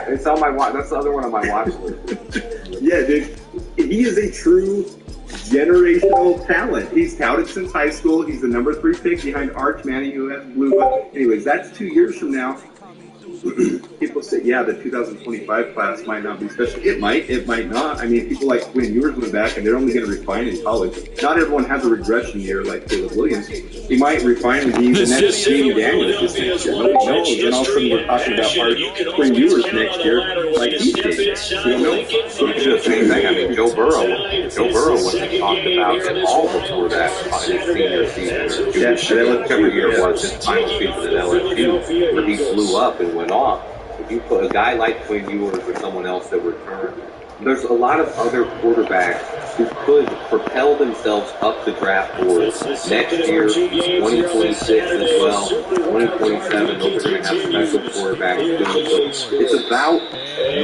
it's on my watch. That's the other one on my watch list. Yeah, dude. He is a true generational talent. He's touted since high school. He's the number 3 pick behind Arch Manning, who has blue. Anyways, that's 2 years from now. People say, yeah, the 2025 class might not be special. It might not. I mean, people like Quinn Ewers went back, and they're only going to refine in college. Not everyone has a regression year like Caleb Williams. He might refine when he's the next Jamie Daniels this next year. Nobody knows. Then all of a sudden we're talking about Quinn Ewers next year, like he's taking. You know, you can do the same thing. I mean, Joe Burrow wasn't talked about at all before that on his senior season. Whichever year it was, his final season at LSU, where he blew up and went off. If you put a guy like Quinn Ewers or someone else that returned, there's a lot of other quarterbacks who could propel themselves up the draft boards next year, 2026 as well, 2027. Those are going to have special quarterbacks. So it's about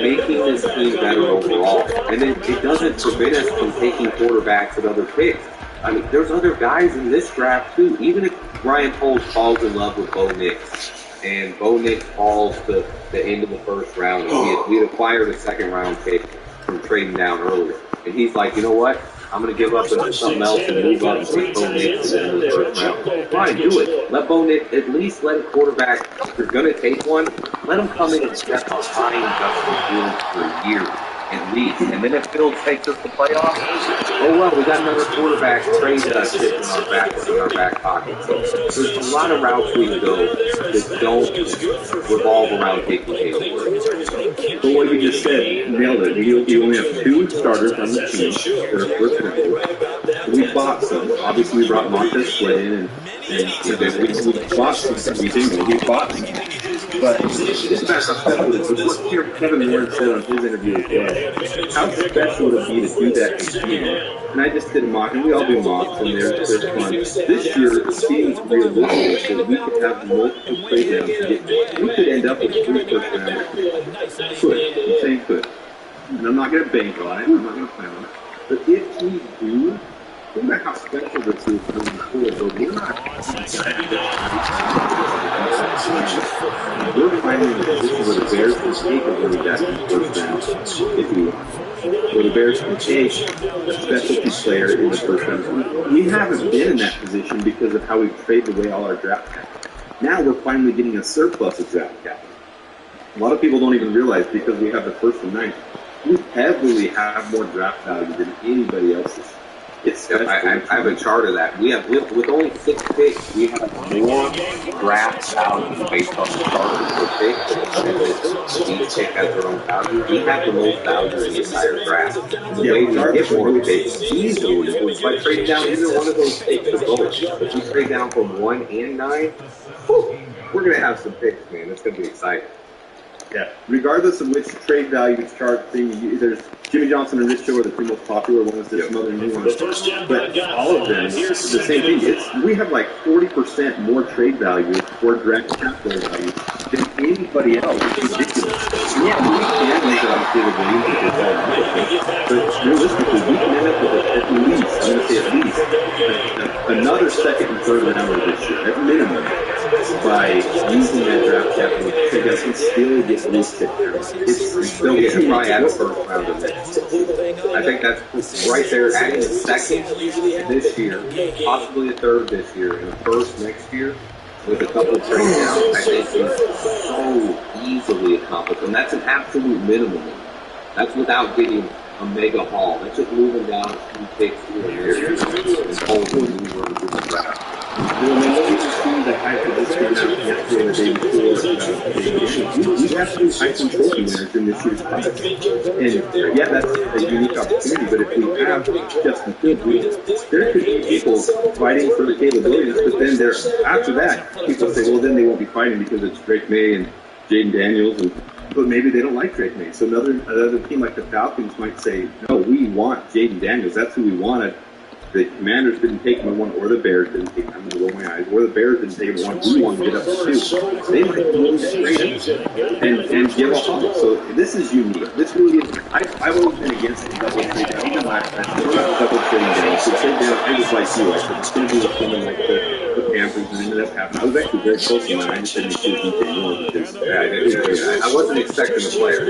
making this team better overall. And it doesn't prevent us from taking quarterbacks at other picks. I mean, there's other guys in this draft too. Even if Ryan Poles falls in love with Bo Nix, and Bo Nix falls to the end of the first round, we had acquired a second-round pick from trading down earlier. And he's like, you know what? I'm going to give up something else and move up and take Bo Nix to the end of the first round. Fine, do it. Let Bo Nix, at least let a quarterback, if you're going to take one, let him come in and step behind Justin Fields for a year at least. And then if Fields takes us to playoffs, oh well, we got another quarterback trade sitting in our back pocket. So there's a lot of routes we can go that don't revolve around taking Caleb Williams. But what you just said, nailed it. You only have 2 starters on the team that are first round. We bought some. Obviously, we brought Montez Sweat in, and we bought some. We bought some. But it's not how special it is. But what here Kevin Warren said on his interview as well, how special would it be to do that this year? And I just did a mock, and we all do mocks, and they're fun. This year, it seems realistic that we could have multiple trade downs to get. We could end up with 3 first rounders. Could. I'm saying could. And I'm not going to bank on it. I'm not going to plan on it. But if we do, think about how special this is going forward. But we're not. We're finding a position where the Bears can take a really bad first round, if you will. Where the Bears can take a specialty player in the first round. We haven't been in that position because of how we've traded away all our draft capital. Now we're finally getting a surplus of draft capital. A lot of people don't even realize because we have the first and ninth, we heavily have more draft value than anybody else's. I have a chart of that. We have with only 6 picks, we have more draft value based on the starters per pick. Each pick has their own value. We have the most value in the entire draft. And the way we get more picks easily is by trading down either one of those picks or both. If we trade down from 1 and 9, we're going to have some picks, man. It's going to be exciting. Yeah. Regardless of which trade value chart thing, there's Jimmy Johnson and Rich Joe are the 2 most popular ones. There's some other new ones, but all of them, the same thing. We have like 40% more trade value or draft capital value than anybody else. It's ridiculous. Yeah, we can make it on Caleb Williams because all right, but realistically, we can end up with at least, I'm going to say at least, another second and third rounder this year, at minimum, by using that draft capital to get and still get loose pick. It's still getting probably out of first round of it. I think that's right there. Adding a second this year, possibly a third this year, and a first next year with a couple of trade downs, I think is so easily accomplished. And that's an absolute minimum. That's without getting a mega haul. That's just moving down a few picks through a year and holding new runs in the draft. Well, I mean, what we just see the hype of this came out yesterday or the day before. We have some Heisman Trophy winners in this year's class. And yeah, that's a unique opportunity, but if we have Justin Fields, there could be people fighting for the Caleb Williams, but then after that, people say, well, then they won't be fighting because it's Drake May and Jaden Daniels, but maybe they don't like Drake May. So another team like the Falcons might say, no, we want Jaden Daniels. That's who we wanted. The Commanders didn't take him one, or the Bears didn't take him. I'm going to roll my eyes. Or the Bears didn't take him one. We want to get up to 2. They might move straight and give a haul. So this is unique. This really is. I've always been against double trade down. Even last time, double trade down. So trade down. I just like you. I said it's going to be the feeling like this. the Panthers and ended up having. I was actually very close to mine. I just didn't choose DJ Moore because I wasn't expecting the player.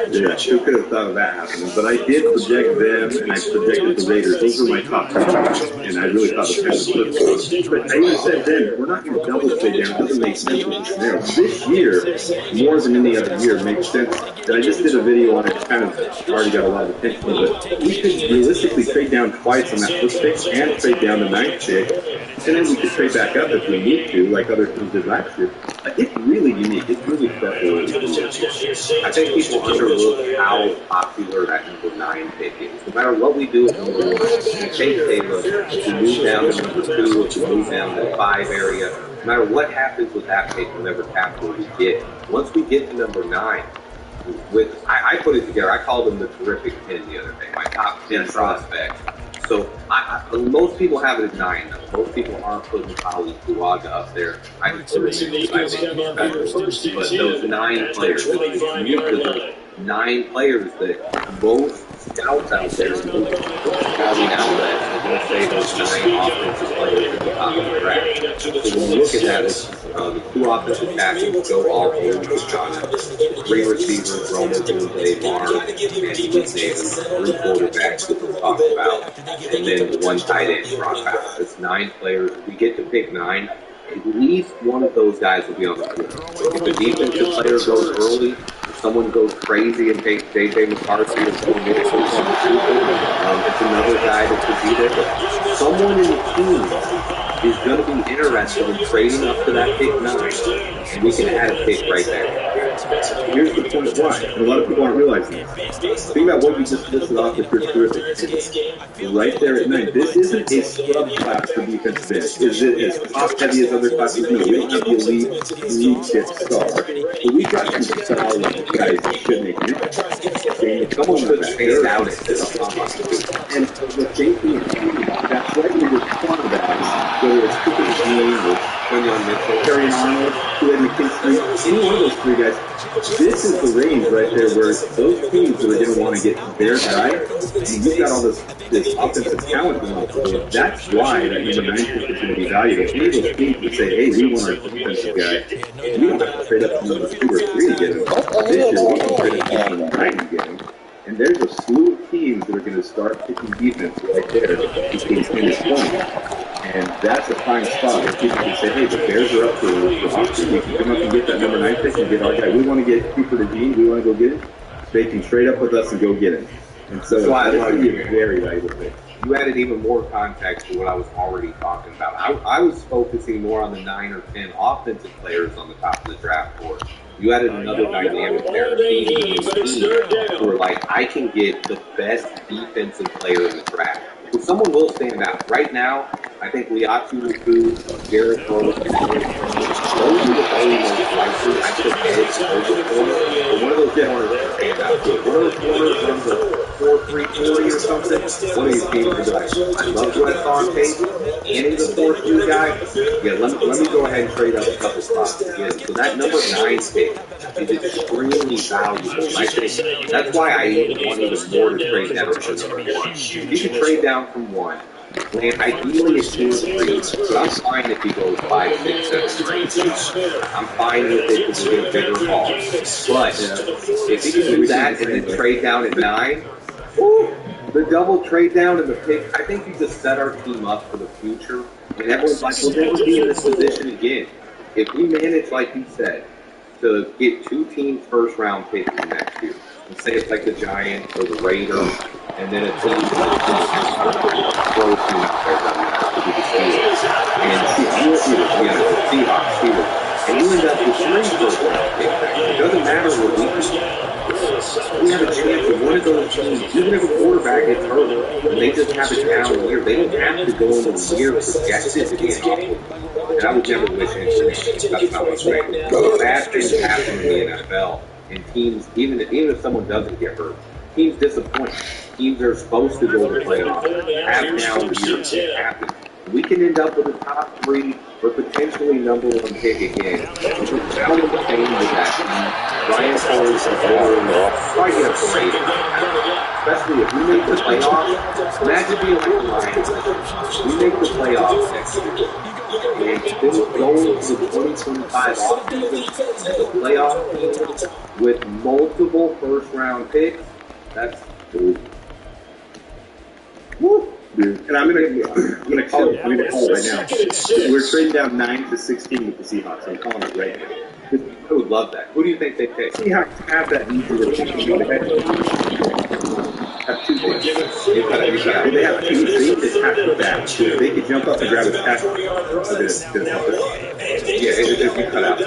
Yeah, who could have thought of that happening? But I did project them, and I projected the Raiders. Those were my top two, and I really thought the Panthers would have. But I even said then, we're not going to double trade down. It doesn't make sense with this scenario. This year, more than any other year, makes sense. And I just did a video on it. It's kind of already got a lot of attention, but we could realistically trade down twice on that first pick and trade down the ninth pick, and then we could trade back up if we need to, like other teams did last year. It's really unique. It's really special. I think people underlook how popular that number 9 pick is. No matter what we do at number 1, we take Caleb, if we move down to number 2, if we move down to the 5 area, no matter what happens with that pick, whatever capital we get, once we get to number 9, I put it together. I called him the terrific 10 the other day, my top 10 prospects. So most people have it at 9, though. Most people aren't putting Ali Fuaga up there. I just put it in because I think he's better. But those 9 players, it's unique because there's 9 players that most scouts out there, scouting outlets, are going to say those 9 offensive players at the top of the draft. So when you look at that, it's the 2 offensive tackles go all over the Ghana, 3 receivers, Roman Dunze, Marv, and Heath Davis, 3 quarterbacks that we talked about, and then the 1 tight end, Brock Bowers. It's 9 players. If we get to pick 9, at least one of those guys will be on the field. If the defensive player goes early, if someone goes crazy and takes J.J. McCarthy or someone gets on the field, it's another guy that could be there. But someone in the team is going to be interested in trading up to that pick 9, and we can add a pick right there. Here's the point why, and a lot of people aren't realizing this. Think about what you just listed off as your terrific. Right there at 9. This isn't a scrub class for defensive end. Is it as top-heavy as other classes? No, we don't have the elite tip star. But we've got some solid guys that should make an impact. Someone could stand out at this. And the same thing is that's right when you're cornerbacks, whether it's Cooper Dean or Quinyon Mitchell, Terry Arnold, Kool-Aid McKinstry, any one of those 3 guys, this is the range right there where those teams that are going to want to get their guy, and you've got all this offensive talent in the field. That's why that number 9 pick is going to be valuable. Any of those teams that say, hey, we want our defensive guy, we don't have to trade up to number 2 or 3 to get him. This year, we can trade up to number 9 to get him. And there's a slew of teams that are going to start picking defense right there between 10 and 20. And that's a fine spot where people can say, hey, the Bears are up for auction. We can come up and get that number 9 pick and get our guy. We want to get Cooper DeJean. We want to go get him. They can trade up with us and go get him. And so that's going to be a very valuable pick. You added even more context to what I was already talking about. I was focusing more on the 9 or 10 offensive players on the top of the draft board. You added another dynamic there. Who are like, I can get the best defensive player in the draft. So someone will stand out. Right now, I think Liatu Lupu, Garrett Rose, those are the only most likely. I took edge over the corner, but one of those corners will stand out. So one of those corners runs a 4.340 or something. One of these teams will be like, I love what I saw on tape, and he's a 4.3 guy. Yeah, let me go ahead and trade up a couple spots to get him. So that number 9 pick is extremely valuable. I think that's why I even want even more to trade down from number 1. You can trade down from 1. And ideally it's 2 or 3, but I'm fine if he goes 5, 6, 7, 8. I'm fine with it if we get a bigger haul. But if he can do that and then trade down at 9, woo, the double trade down and the pick, I think you just set our team up for the future. And everyone's like, we'll never be in this position again. If we manage, like you said, to get 2 teams' first-round picks next year, and say it's like the Giants or the Raiders, and then a team that's going to throw teams there down there to be the Steelers. And the Seahawks, and you end up with 3 first-round picks. It doesn't matter what we do. We have a chance of one of those teams, even if a quarterback gets hurt, and they just have a down year, they don't have to go into the year projected to be an awful. And I would never wish anything. That's not what's right. Bad things happen in the NFL, and teams, even if someone doesn't get hurt, teams disappoint. Teams are supposed to go to the playoffs. Have down years. It happens. We can end up with a top 3 or potentially number 1 pick again. It's a sound of the pain with that team. Ryan Flores and probably get a parade. Especially if we make the playoffs. Imagine being like the Lions. We make the playoffs next year. they still go to the 2025 offseason as a playoff team with multiple first-round picks, that's cool. Woo! Dude. And I'm gonna call it right now. We're trading down 9 to 16 with the Seahawks. I'm calling it right now. I would love that. Who do you think they pick? Seahawks have that need to have two things. They have two things that have to back. They could jump up and grab a tackle. Yeah, if you cut out the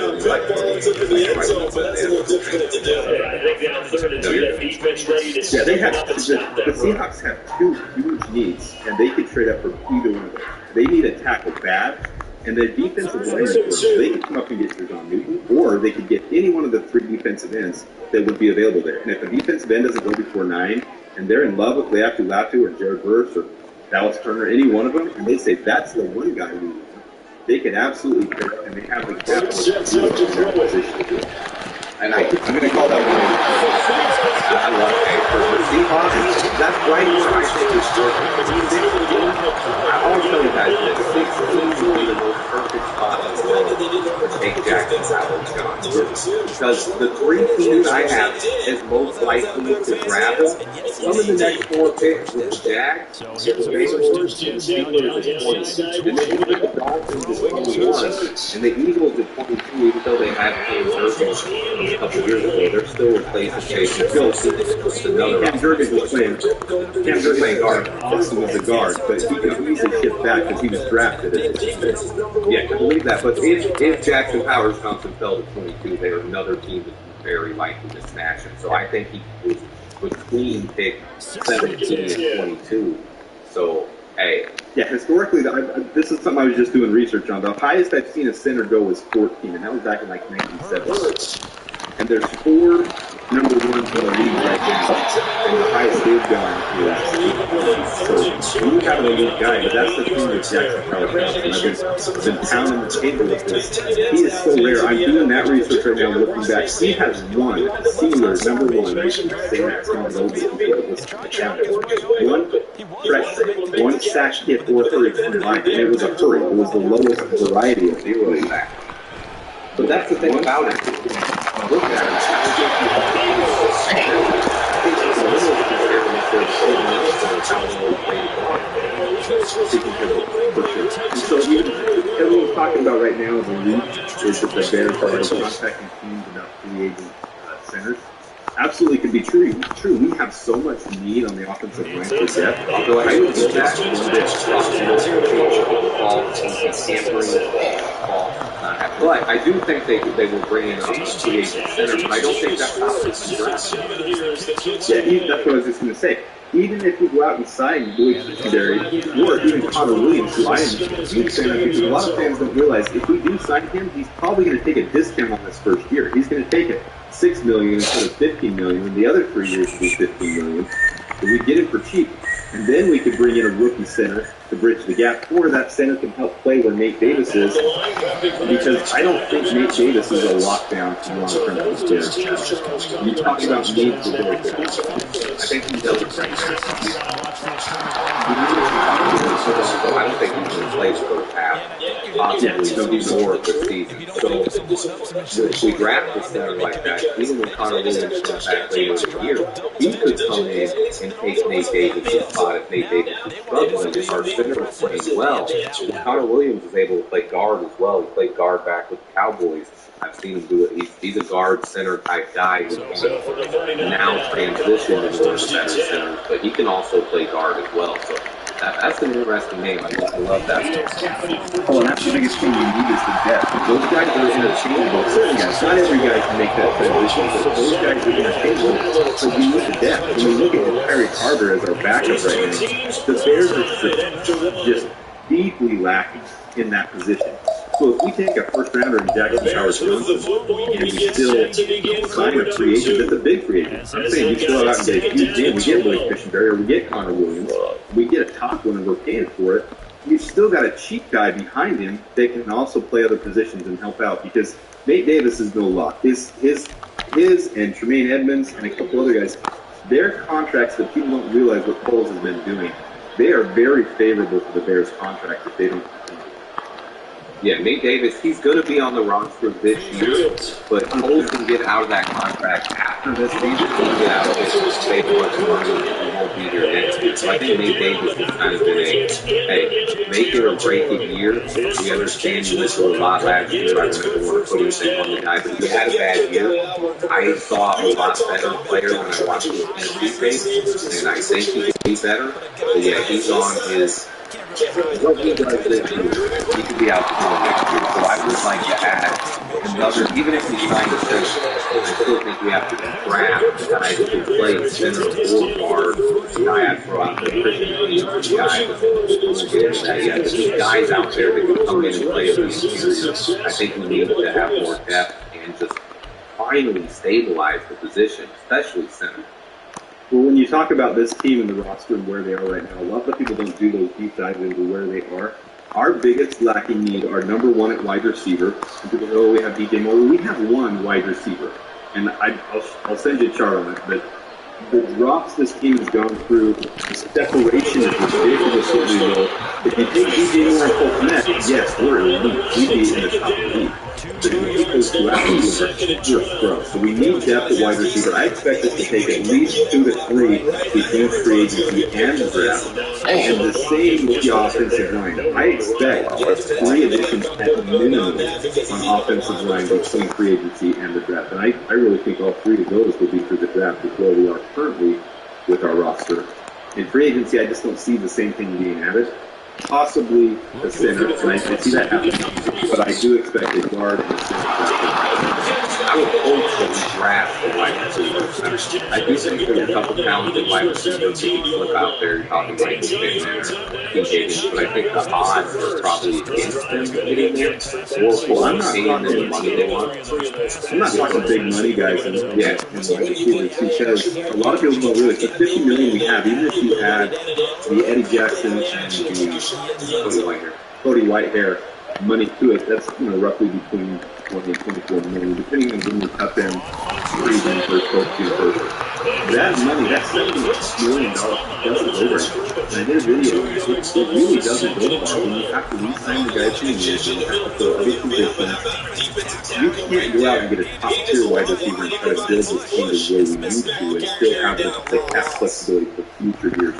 yeah, they have the Seahawks have two huge needs, and they could trade up for either one of them. They need a tackle bad, and their defensive line, they could come up and get Jerjon Newton, or they could get any one of the three defensive ends that would be available there. And if a defensive end doesn't go before 9, and they're in love with Leatu Latu or Jared Verse or Dallas Turner, any one of them, and they say that's the one guy we want, they could absolutely pick, and they have the capital to do it in their position to do it. And I'm going to call that one. I love it. For the Seahawks, that's right where I think it's working. I always tell you guys that 16 would be the most perfect spot in the world to take Jackson Howard John. Because the three teams I have is most likely to grab him. Some of the next 4 picks with the Jags, the Steelers, and the Steelers at 20. And then you put the Dolphins at 21, and the Eagles at 22, even though they had Cam Jurgens a couple years ago, they're still replacing Jason Phillips. Cam Jurgens was playing guard. This was a guard, but he could easily shift back because he was drafted. Yeah, I believe that. But if Jackson Powers Johnson fell to 22, they're another team that's very likely to snatch him. So I think he was between pick 17 and 22. So, hey. Yeah, historically, this is something I was just doing research on. The highest I've seen a center go was 14, and that was back in like 1970. And there's 4 number ones in the league right now, and the highest they've gone is 8. So we have an elite guy, but that's the thing with Jackson Howard Johnson. I've been pounding the table with this. He is so rare. I'm doing that research right now, looking back. He has one singular number 1 one sack hit or hurry combined, and it was a hurry. It was the lowest variety of zero sack. But that's the thing about it. Look at it. So everyone's talking about right now the league is that the Bears are contacting teams about free agent centers. Absolutely could be true. We have so much need on the offensive line for depth. Although I would do that but I do think they will bring in a free agent center, but I don't think that's how it's draft. Yeah, that's what I was just going to say. Even if we go out and sign Blake Secondary or even Connor Williams, who I am a huge fan of, because a lot of fans don't realize if we do sign him, he's probably going to take a discount on this first year. He's going to take it $6 million instead of $15 million, and the other 3 years will be $15 million. So we get it for cheap, and then we could bring in a rookie center to bridge the gap, or that center can help play where Nate Davis is, because I don't think Nate Davis is a lockdown long-term player. You talk about Nate Davis. I think he does it right now. I don't think he can play for half, possibly more of the season. So if we draft a center like that, even when Connor Williams comes back later in the year, he could come in and take Nate Davis' spot if Nate Davis is struggling. If our center is playing well, Connor Williams is able to play guard as well. He played guard back with the Cowboys. I've seen him do it. He's a guard center type guy who's now transitioned into one of the better centers, but he can also play guard as well. So that's an interesting name. I love that. Oh, and that's the biggest thing you need is the depth. Those guys are interchangeable. Yes, not every guy can make that transition, but those guys are interchangeable. So we need the depth. When we look at Kyrie Carter as our backup right now, the Bears are just deeply lacking in that position. So if we take a first rounder in Jackson Howard Johnson and we still sign a free agent, that's a big free agent. I'm saying we still out and get a huge game. We get Blake Fishenberry or we get Connor Williams. We get a top one and we're paying for it. You've still got a cheap guy behind him that can also play other positions and help out, because Nate Davis is no lock. His and Tremaine Edmonds and a couple other guys, their contracts that people don't realize what Foles has been doing, they are very favorable for the Bears' contract if they don't continue. Yeah, Nate Davis, he's going to be on the roster this year, but Cole can get out of that contract after this season. He can get out of it, save a bunch of money, and he won't be here next year. So I think Nate Davis has kind of been hey, make it or break it year. We understand you went through a lot last year. I don't want to put anything on the guy, but he had a bad year. I saw a lot better player when I watched his Tennessee tape, and I think he can be better. But yeah, he's on his... What he does this year, he could be out the door next year. So I would like to add another, even if we sign the center, I still think we have to draft guys who can play center or guard. Guy I'd throw out there, Christian guy, we'll get into that yet. But these guys out there that can come in and play at the interior, I think we need to have more depth and just finally stabilize the position, especially center. Well, when you talk about this team and the roster and where they are right now, a lot of people don't do those deep dives into where they are. Our biggest lacking need are number one at wide receiver. And people go, oh, we have DJ Moore. We have one wide receiver. And I'll send you a chart on it. But the drops this team has gone through, the separation is ridiculously low. If you take DJ Moore and Cole Kmet, yes, we're elite. We'd be in the top of the league. But if you take those two out, we're scrubs. So we need depth at wide receiver. I expect us to take at least 2 to 3 between free agency and the draft. And the same with the offensive line. I expect 3 additions at minimum on offensive line between free agency and the draft. And I really think all 3 of those will be through the draft with where we are currently with our roster. In free agency, I just don't see the same thing being added. Possibly a center, and I see that happening. But I do expect a guard and a center. I would hope that we draft a wide receiver. I do think there's a couple talented wide receivers who can flip out there. You're talking Michael Pittman or T. Higgins, but I think the odds are probably against them getting there. Or I'm not paying them the money they want. I'm not talking big money guys in wide receivers because a lot of people don't realize the $50 million we have, even if you add the Eddie Jackson and the Cody Whitehair money to it, that's roughly between 20 and 24 million, depending on when you cut them freezing first, first. That money, that $70 million doesn't go very. And I did a video, it really doesn't go far. When you have to re-sign the guys 2 years, and you have to fill other positions, you can't go out and get a top-tier wide receiver and try to build this team the way we need to and still have the cap flexibility for future years.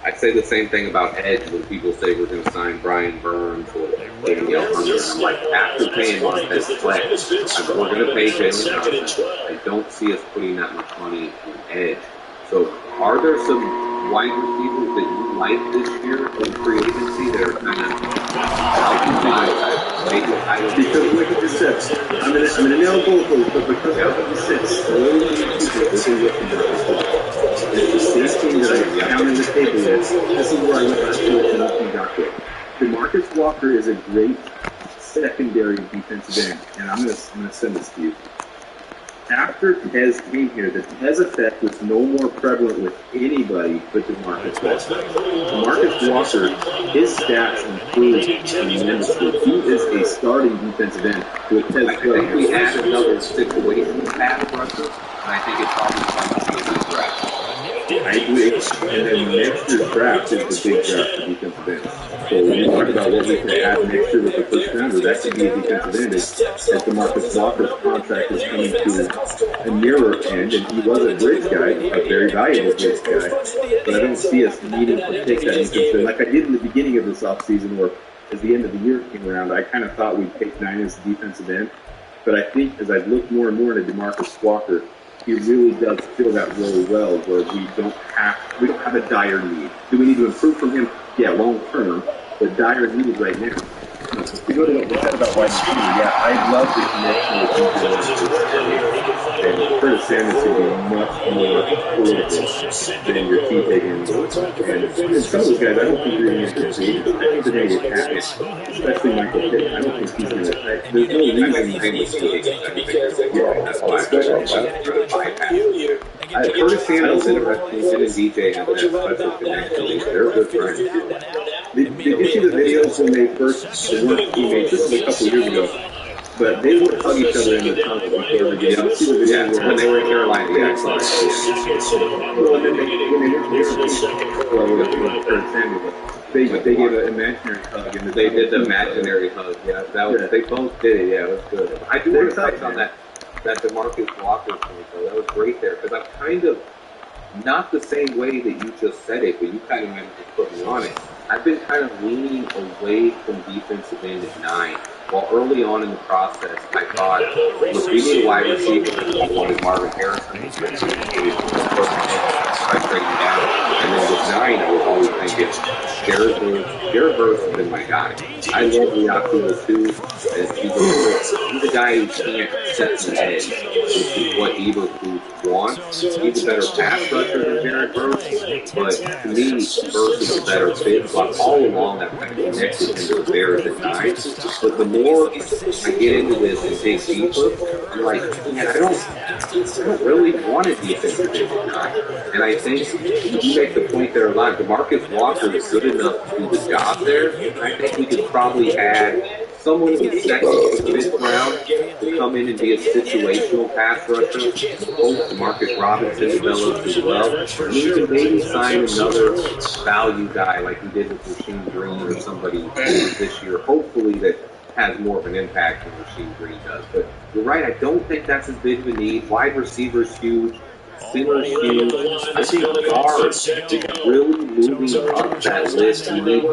I say the same thing about edge when people say we're going to sign Brian Burns or Danielle Hunter. I'm like, after paying Montez Sweat, we're going to pay Jalen Johnson. I don't see us putting that much money in edge. So are there some wide receivers that you like this year in free agency that are kind of maybe because like you just said, I'm going to nail both of them, but because of what you said, this is what it's the same team that I found in the table with. This is where I went last year with nothing got good. DeMarcus Walker is a great secondary defensive end, and I'm gonna send this to you. After Tez came here, the Tez effect was no more prevalent with anybody but DeMarcus Walker. DeMarcus Walker, his stats improved tremendously. He is a starting defensive end with Tez. I think we had another situation pass rusher, and I think it's probably going to be a good draft. I agree. And then next year's draft is the big draft for defensive ends. So when you talk about what we can add next year with the first rounder, that could be a defensive end as DeMarcus Walker's contract is coming to a nearer end, and he was a bridge guy, a very valuable bridge guy. But I don't see us needing to take that into consideration. Like I did in the beginning of this offseason, or as the end of the year came around, I kind of thought we'd take 9 as a defensive end. But I think as I've looked more and more into DeMarcus Walker, he really does fill that role well, where we don't have a dire need. Do we need to improve from him? Yeah, long term, but dire need right now. To go to what we said about wide receiver, yeah, I love the connection with and Curtis Samuels would be much more affordable than your T. Higgins. And some of those guys, I don't think they're going to get free agents. I think they're going to get cash, especially Michael Pittman. I don't think he's going to. There's no reason he's going to. That's why Curtis Samuels and DJ have that special connection. They're good friends. Did you see the videos when they first weren't teammates? This was a couple years ago. But they would hug each other in the tunnel before the game. You see the video when they were in Carolina. Yeah, well, and then when they were with Curtis Samuels, They gave an imaginary hug. And they did the imaginary hug. Yeah, that was, they both did it. Yeah, it was good. I do want to touch on that DeMarcus Walker point, though. That was great there, because I'm kind of not the same way that you just said it, but you kind of went to put me on it. I've been kind of leaning away from defensive end at 9. While early on in the process, I thought, look, we need a wide receiver. I wanted Marvin Harrison. I trading down. And then with 9, I was always thinking, Jared Verse has been my guy. I love Liaquila too. He's a guy who can't set the edge, which is what Eberflus wants. He's a better pass rusher than Jared Verse, but to me, Verse is a better fit. So all along, I've kind of connected him to the Bears at 9. But the more I get into this and dig deeper, I'm like, man, I don't really want a defensive end at 9. And I think you make the point there a lot. DeMarcus Walker is good enough to do the job there. I think we could probably add someone in the second or fifth round to come in and be a situational pass rusher. Hope DeMarcus Robinson develops as well. And we can maybe sign another value guy like we did with Rasheem Green or somebody this year, hopefully that has more of an impact than Rasheem Green does. But you're right, I don't think that's as big of a need. Wide receiver's huge. Singer's huge. I think guards really moving up that list. We need 2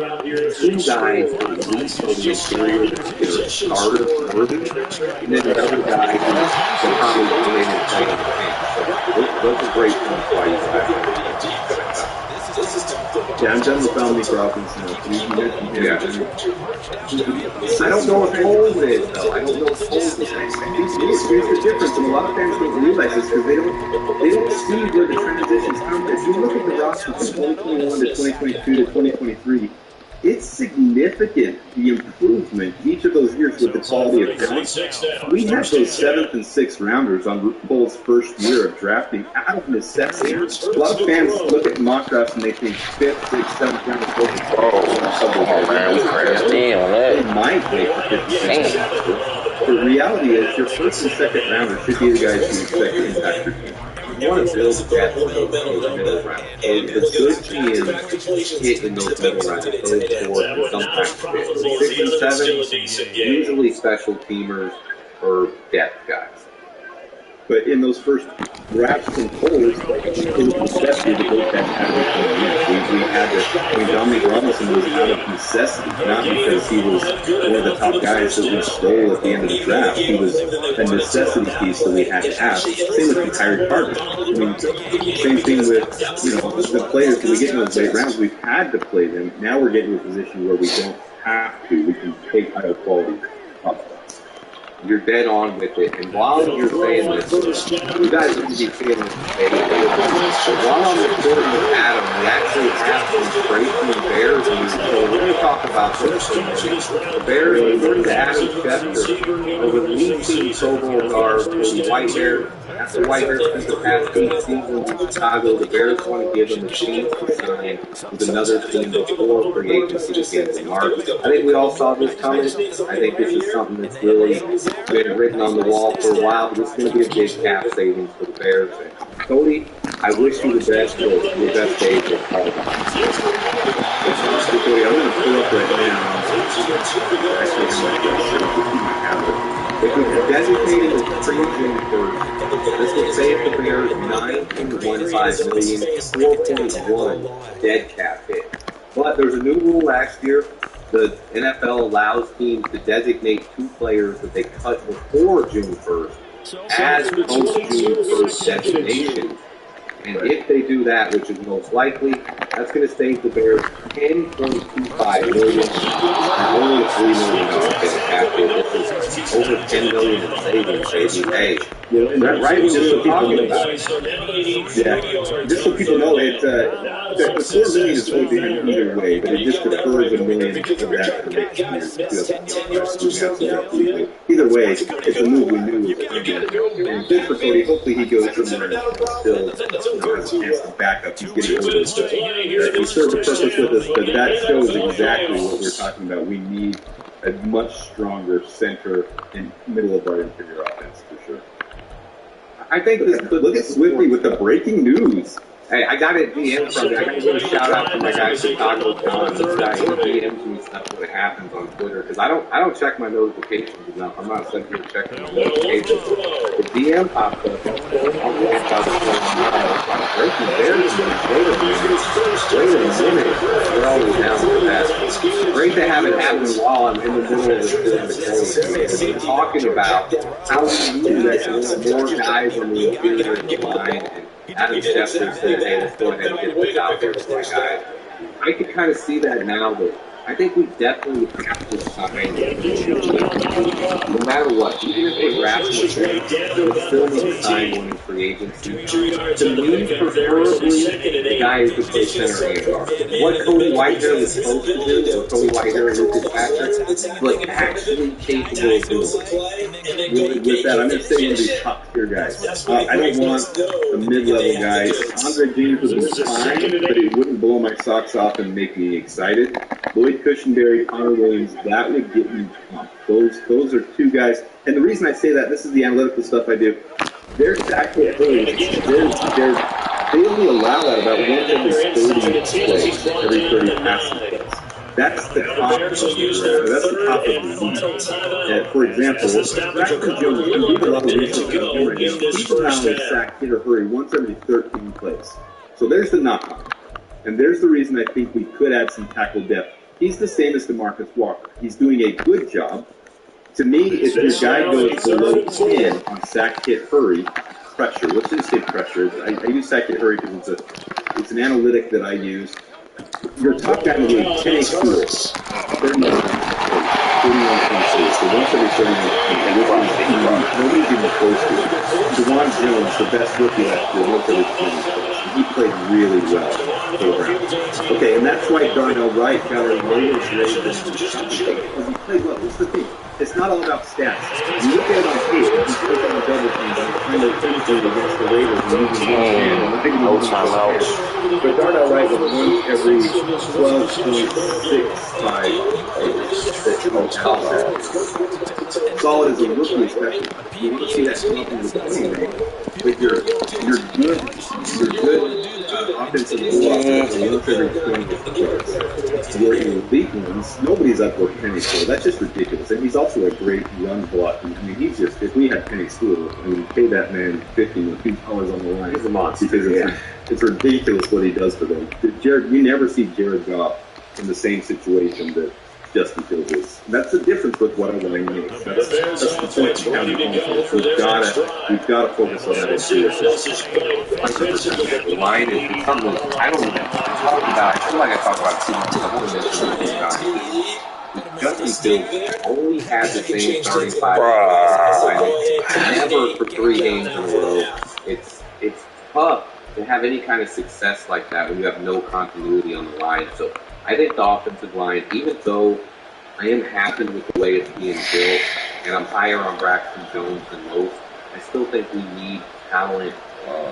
guys at least on the interior that are starters worthy, and then another guy who can probably come in and play on the bench. So those are great points why you guys. Yeah, I'm done with Dominique Robinson. Yeah. I don't know what Holes is, though. I don't know what Holes is. Here's the difference, and a lot of fans don't realize this because they don't see where the transitions come. If you look at the roster from 2021 to 2022 to 2023, it's significant, the improvement each of those years with the quality of talent. We had those 7th and 6th rounders on Bull's first year of drafting out of necessity. A lot of fans look at mock drafts and they think 5th, 6th, 7th rounders. They might make the 50%. The reality is your 1st and 2nd rounders should be the guys you expect to impact your team. You want to build depth in those middle rounds. And the good teams hit in those middle rounds, third, 4th, and sometimes 5th. 6 and 7, usually special teamers or depth guys. But in those first drafts and polls, it was necessity to go back out of the we had to, Dominique Robinson was out of necessity, not because he was one of the top guys that we stole at the end of the draft. He was a necessity piece that we had to have. Same with Kyrie Carter. I mean, same thing with, the players that we get in those late rounds, we've had to play them. Now we're getting to a position where we don't have to. We can take higher quality prospects. You're dead on with it. And while you're saying this, you guys need to be feeling the while I'm recording with Adam, we actually have some trades from the Bears, and so we're going to talk about this. The Bears, according to Adam Schefter, are releasing Sobel guard for the Whitehair. After Whitehair spent the past 8 seasons in Chicago, the Bears want to give him a chance to sign with another team before free agency begins in March. I think we all saw this coming. I think this is something that's really been written on the wall for a while, but it's going to be a big cap savings for the Bears. And Cody, I wish you the best days of all time. Cody, I'm going to pull up right now. If we were designating a pre-June 1st, this would save the Bears $9.15 million, 4.1 dead cap hit. But there's a new rule last year. The NFL allows teams to designate 2 players that they cut before June 1st as post-June 1st designations. And if they do that, which is most likely, that's going to save the Bears $10.25 million and only $3 million dead cap hit. This is over $10 million in savings, baby. Hey, right? Just so talking about it. Yeah, just so people know, the $4 million is going to be either way, but it just defers $1 million from that to next year. Either way, it's a move we knew was coming. And good for Cody. Hopefully he goes somewhere and still has a chance to back up. He's getting older. He served a purpose with us, but that shows exactly what we're talking about. We need a much stronger center and middle of our interior offense, for sure. I think look at Swiftly with the breaking news. Hey, I got a DM from you. I got to give a shout out to my guy Chicago John. This guy DMs me stuff when it happens on Twitter because I don't check my notifications enough. I'm not sitting here checking my notifications. The DM pops up. I'll get out the breaking news. Wait a minute. We're always down for that. Great to have it happen while I'm in the middle of the talking about how we need that more guys on the interior of the line. Adam Schefter said, hey, let's go ahead and get this out there for my guys. I can kind of see that now, but I think we definitely have to sign no matter what. Even if we're Rasmus, we still need to sign one in free agency. To me, preferably, the guy who could play center and guard. What Cody Whitehair was supposed to do, or Cody Whitehair and Lucas Patrick, but actually capable of doing it. With that, I'm going to say one of these top-tier guys. I don't want the mid-level guys. Andre James would be fine, but it wouldn't blow my socks off and make me excited. Lloyd Cushenberry, Connor Williams, that would get me pumped. Those are two guys. And the reason I say that, this is the analytical stuff I do. Their sack hit hurries, they only allow that about once every 30 plays, every 30 passing plays. That's the top of the league. For example, Braxton Jones, we do a lot of research on him right now. He's allowing a sack hit or hurry once every 13 plays. So there's the knock-on. And there's the reason I think we could add some tackle depth. He's the same as DeMarcus Walker. He's doing a good job. To me, if your guy goes below 10 on sack, hit, hurry, pressure, let's just say pressure. I use sack, hit, hurry because it's an analytic that I use. Your top guy in the league, 10 schools, 31.6, so once every 31, nobody's even close to it. DeJuan Jones, the best rookie last year, once every 20 he played really well for the Browns. Okay, and that's why Darnell Wright got a lower grade than he played well. What's the thing? It's not all about stats. You look at it on tape, he's taking on double teams and trying to penetrate against the Raiders and using one hand. No timeouts. But Darnell Wright was once every 12.65 solid as a rookie, especially. You want to see that come up in the playing rate. But you're good offensive once every 20 plays. Your elite ones, nobody's upward Penny Sewell. That's just ridiculous. And he's also a great run blocking. I mean, he's just, if we had Penny Sewell, I mean, pay that man $50 million on the line. He's a monster. Because it's ridiculous what he does for them. We never see Jared Goff in the same situation that Justin Fields is. That's the difference with what a line makes. That's the point in counting offense. We've got to focus on that issue. The line is something I don't even talk about. I feel like I talk about too much. Justin Fields only had the same starting five. Never for 3 games in a row. It's tough to have any kind of success like that when you have no continuity on the line. So I think the offensive line, even though I am happy with the way it's being built, and I'm higher on Braxton Jones than most, I still think we need talent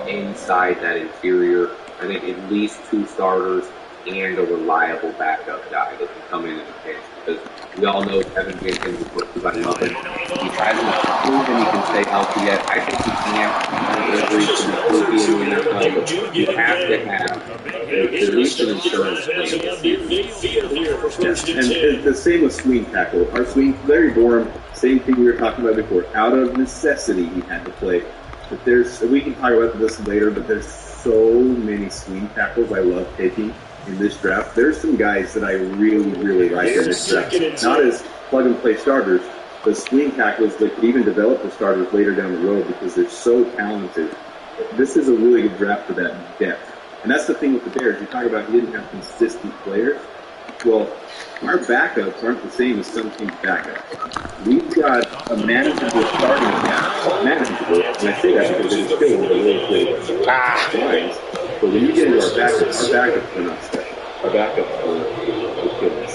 inside that interior. I think at least 2 starters and a reliable backup guy that can come in and pinch. Because we all know Kevin Jenkins is what about nothing. He hasn't proven he can stay healthy yet. I think he can't. You have to have at least an insurance plan. And the same with swing tackle. Our swing, Larry Borum, same thing we were talking about before. Out of necessity, he had to play. But we can talk about this later, but there's so many swing tackles I love taking in this draft. There's some guys that I really, really like in this draft. Not as plug-and-play starters, but swing tackles that could even develop the starters later down the road because they're so talented. This is a really good draft for that depth. And that's the thing with the Bears. You talk about he didn't have consistent players. Well, our backups aren't the same as some teams' backups. We've got a manageable starting cast. Manageable, and I say that because it is still one of the lowest lines. But when you get into our backups are not special. Our backups are goodness.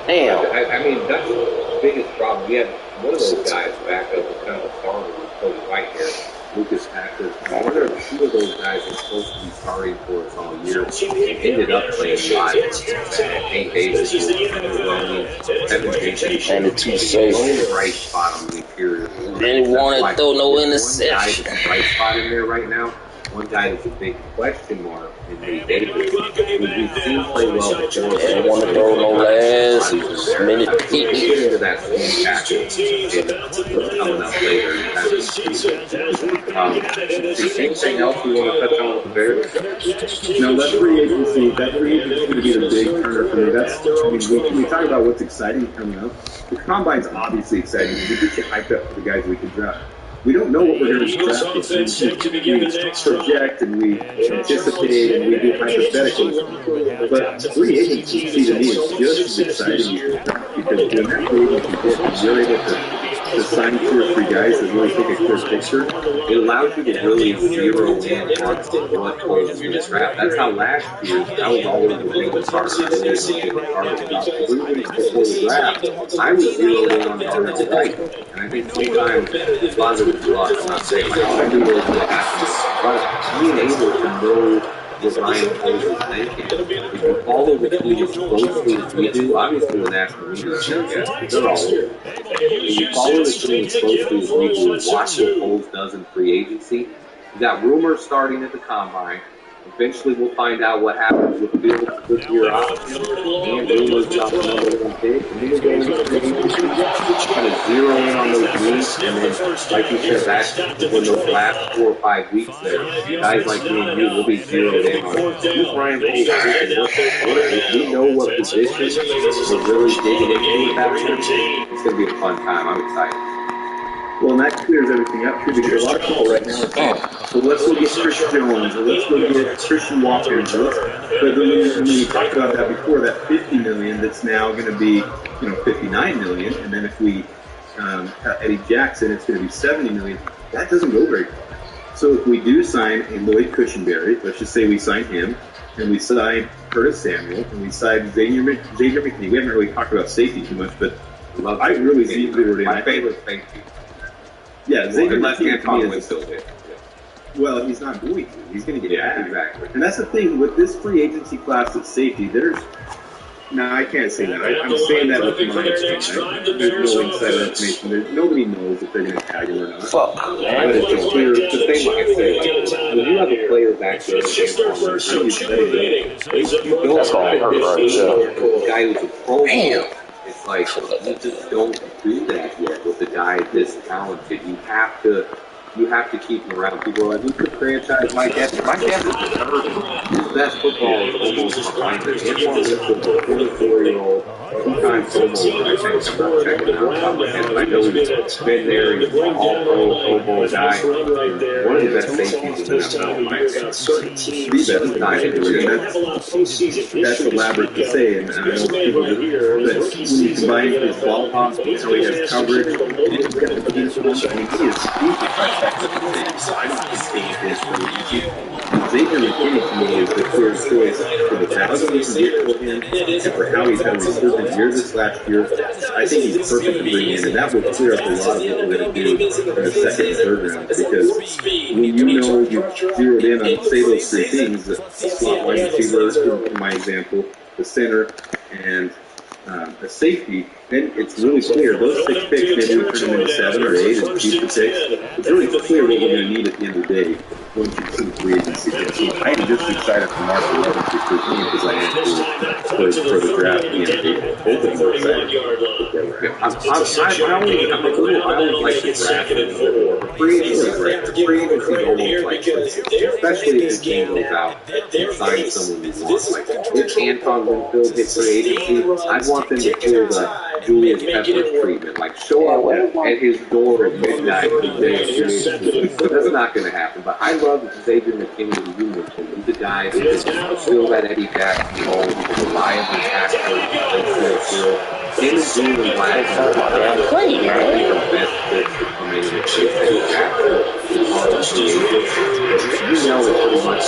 Damn. I mean, that's the biggest problem. We had one of those guys back up was kind of a starter with Cody Whitehair. Lucas Patrick. I wonder if 2 of those guys are supposed to be starting for us all year. They ended up playing 5. Hank Davis, Kevin Jenkins, and the 2 safe. Only the right spot on the interior. Didn't want to throw no interception. One guy that's a bright spot in there right now. One guy that's a big question mark is Nate Davis. We've seen play well before. Didn't want to throw no last minute We'll kick. get into that swing tackle coming up later. Anything else we want to touch on with the Bears? No, that free agency is going to be the big turner for me. We talk about what's exciting coming up. The combine's obviously exciting because it gets you hyped up for the guys we can draft. We don't know what we're going to draft. We project and we anticipate and we do hypotheticals. But free agency, to me, is just as exciting as draft because when that free agency hits, you're able to sign 2 or 3 guys that really take a clear picture. It allows you to really zero in on what holes in the draft. That's how last year, that was always the thing with Carter. Before the draft, I was zeroed in on Darnell Wright. And I think sometimes a lot of it is luck. I'm not saying like, I knew what was going to happen. But being able to know what Ryan Poles is thinking, if you follow the tweet as closely as we do, obviously the national media is going to get they're all over. If you follow the tweet as closely as we do, watch what Poles does in free agency. You got rumors starting at the combine. Eventually, we'll find out what happens with Fields' fifth-year option and rumors about the number 1 pick. And then we'll go into free agency, kind of zero in on those weeks, and then, like you said, that's when those last 4 or 5 weeks there, guys like me and you will be zeroed in on who's Ryan Poles picking. If we know what position we're really digging into at that point, it's going to be a fun time. I'm excited. Well, and that clears everything up too, because a lot of people right now are saying, well, let's go get Chris Jones, or let's go get Christian Walker. But when we talked about that before, that $50 million that's now going to be, $59 million, and then if we have Eddie Jackson, it's going to be $70 million. That doesn't go very far. So if we do sign a Lloyd Cushenberry, let's just say we sign him, and we sign Curtis Samuel, and we sign Xavier McKinney. We haven't really talked about safety too much, but I really see my favorite safety. Yeah, Xavier McKinney is still there. Well, he's not going to. He's going to get back. Exactly. And that's the thing with this free agency class at safety. No, I can't say that. I'm saying that with my experience. There's no insider information. Nobody knows if they're going to tag him or not. Fuck, man. But it's clear. The thing I say, like, when you have a player back there, That's gonna hurt right there. A guy who's a pro. It's like you just don't do that yet with a guy this talented. You have to keep him around. People are like, who could franchise Mike Evans? Mike Evans is hurt. His best football is almost behind him. Antoine Winfield is a 24-year-old, 2-time Pro Bowler. I think I'm not checking out top of my head, but I know he's been there. He's an all-pro Bowl guy. One of the best safeties in the NFL, in my opinion. That's elaborate to say, and I know people that when you combine his ball pop, how he has coverage, and he's got the defense. I mean, he is Xavier McKinney to me is the clear choice for the value we can get for him and for how he's had a resurgent year this last year. I think he's perfect to bring in, and that will clear up a lot of what we're going to do in the second and third round. Because when you know you've zeroed in on, say, those 3 things, the slot wide receiver, in my example, the center, and a safety, then it's really clear. Those 6 picks, maybe we turn them into 7 or 8 and keep the picks. It's really clear what we're going to need at the end of the day once you see the free agency. So I'm just excited for March 11th because I am for the draft at the end of the day. Both of them are excited. I always like the draft before. Free agency is almost like, especially if the team goes out and signs someone you want. Like, if Antoine Winfield hits free agency, I'd want them to pull the Julius Peppers treatment. Like, show up at his door at midnight the day of free agency. That's not going to happen. But I love Xavier McKinney and you mentioned. He's a guy who can fill that Eddie Jackson role. He's a reliable tackler. Him and Julian Black are the best fits to come in and chase Eddie Jackson. You know it pretty much.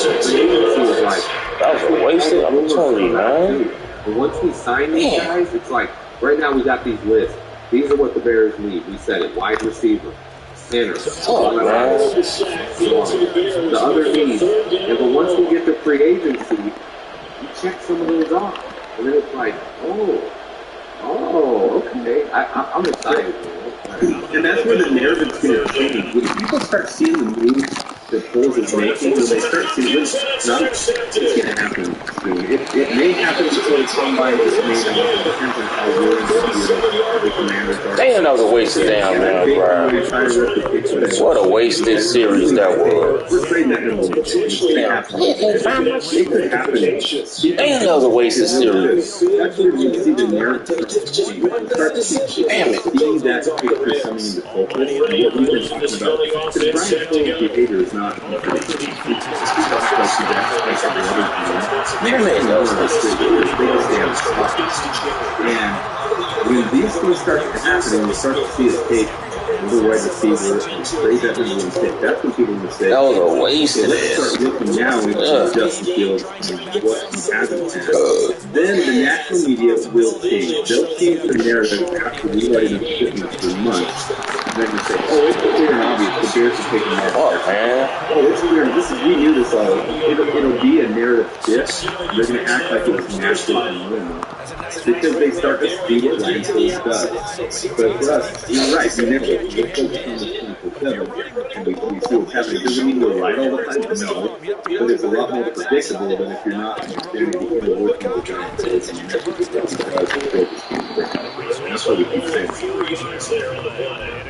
That was a wasted opportunity, man. But once we sign these guys, it's like, right now we got these lists. These are what the Bears need. We said it. Wide receiver, center, the other needs. And but once we get to free agency, you check some of those off. And then it's like, oh, Oh, okay. I'm excited. And that's where the narrative's going to change. When people start seeing the moves that Foles is making, when they start seeing it's going to happen soon. It may happen before the combine. It may not. It depends on how willing the Commanders are. Damn, that was a wasted damn man, bro. What a wasted series that was. We're trading that in a little bit. It could happen. Damn, that was a wasted series. That's where you see the narrative start to see. Damn it. See that picture coming into focus. And what we've been talking about. Because Brian Foles' behavior is not unpredictable. He talks like he's acting like every other and when these things start to happen and you start to see his tape, the wide receiver, and trade that into his tape, that's when people will say, that was a waste. Let's start looking now into Justin Fields and what he hasn't had. Then the national media will change. They'll change the narrative after we let him sit for months. And then you say, oh, it's clear and obvious. The Bears are taking that. Oh, it's clear. We knew this all. It'll be a narrative shift. They're going to act like it was natural and normal. Because they start to speed it like Foles does. But for us, you're right. We never focus on the 24/7, and we see what's happening. It doesn't mean we're right all the time, no. But it's a lot more predictable than if you're not understanding the inner working of the Giants. That's what we keep saying.